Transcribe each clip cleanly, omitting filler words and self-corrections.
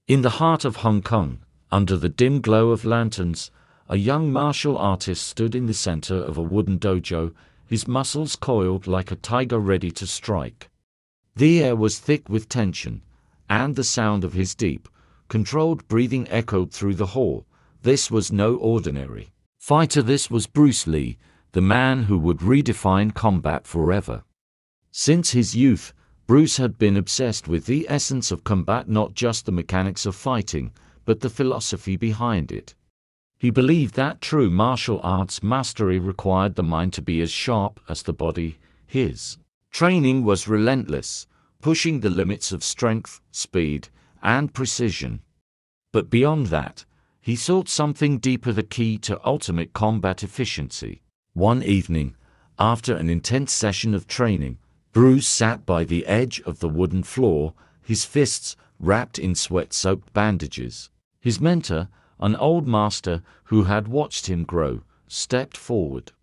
In the heart of Hong Kong, under the dim glow of lanterns, a young martial artist stood in the center of a wooden dojo, his muscles coiled like a tiger ready to strike. The air was thick with tension, and the sound of his deep, controlled breathing echoed through the hall. This was no ordinary fighter. This was Bruce Lee, the man who would redefine combat forever. Since his youth, Bruce had been obsessed with the essence of combat, not just the mechanics of fighting, but the philosophy behind it. He believed that true martial arts mastery required the mind to be as sharp as the body. His training was relentless, pushing the limits of strength, speed, and precision. But beyond that, he sought something deeper, the key to ultimate combat efficiency. One evening, after an intense session of training, Bruce sat by the edge of the wooden floor, his fists wrapped in sweat-soaked bandages. His mentor, an old master who had watched him grow, stepped forward.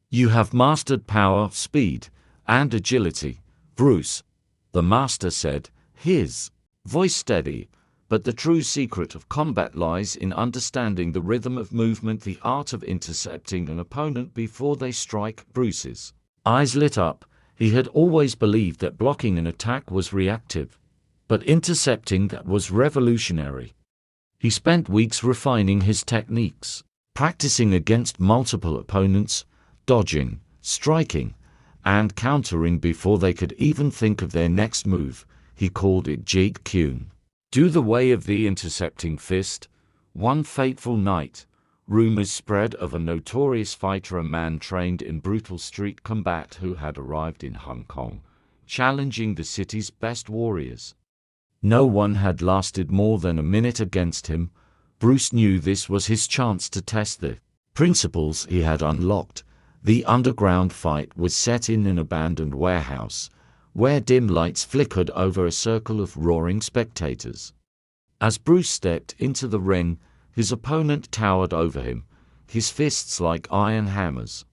"You have mastered power, speed, and agility, Bruce," the master said, his voice steady. "But the true secret of combat lies in understanding the rhythm of movement, the art of intercepting an opponent before they strike." Bruce's eyes lit up. He had always believed that blocking an attack was reactive, but intercepting that was revolutionary. He spent weeks refining his techniques, practicing against multiple opponents, dodging, striking, and countering before they could even think of their next move. He called it Jeet Kune Do, the way of the intercepting fist. One fateful night, rumors spread of a notorious fighter, a man trained in brutal street combat who had arrived in Hong Kong, challenging the city's best warriors. No one had lasted more than a minute against him. Bruce knew this was his chance to test the principles he had unlocked. The underground fight was set in an abandoned warehouse, where dim lights flickered over a circle of roaring spectators. As Bruce stepped into the ring, his opponent towered over him, his fists like iron hammers.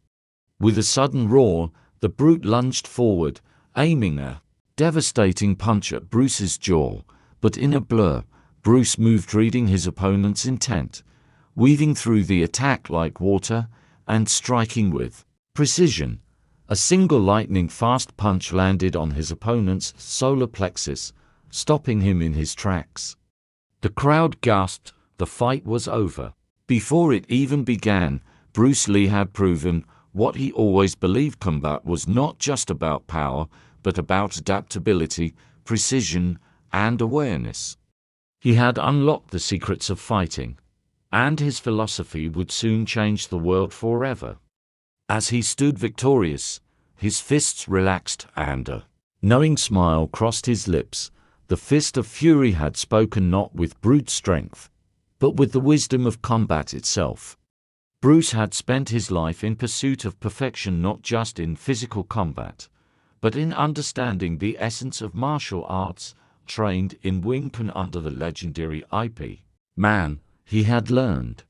With a sudden roar, the brute lunged forward, aiming a devastating punch at Bruce's jaw. But in a blur, Bruce moved, reading his opponent's intent, weaving through the attack like water and striking with precision. A single lightning-fast punch landed on his opponent's solar plexus, stopping him in his tracks. The crowd gasped. The fight was over. Before it even began, Bruce Lee had proven what he always believed: combat was not just about power, but about adaptability, precision, and awareness. He had unlocked the secrets of fighting, and his philosophy would soon change the world forever. As he stood victorious, his fists relaxed and a knowing smile crossed his lips. The fist of fury had spoken, not with brute strength, but with the wisdom of combat itself. Bruce had spent his life in pursuit of perfection, not just in physical combat, but in understanding the essence of martial arts. Trained in Wing Chun under the legendary IP Man, he had learned